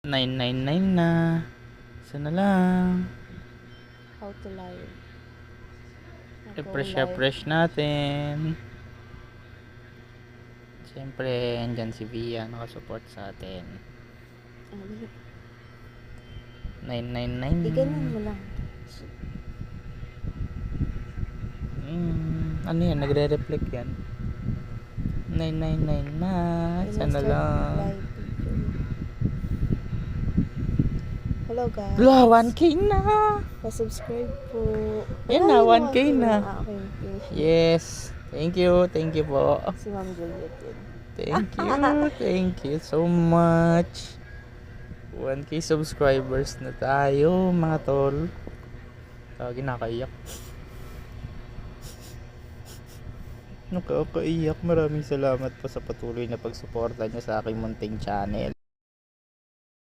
999 na. Isa na lang. How to live. Refresh natin. Siyempre, andyan si Via nakasupport sa atin. 999. Iganon mo lang. Ano yan? Nagre-reflect yan. 999 na. Isa na lang. Hello guys. Wala, 1K na. Pa-subscribe po. Yan na, 1K na. Okay. Yes. Thank you po. Si Ma'am Juliet yun. Thank you so much. 1K subscribers na tayo, mga tol. Nakakaiyak. Nakakaiyak. Maraming salamat po sa patuloy na pagsuporta niyo sa aking munting channel.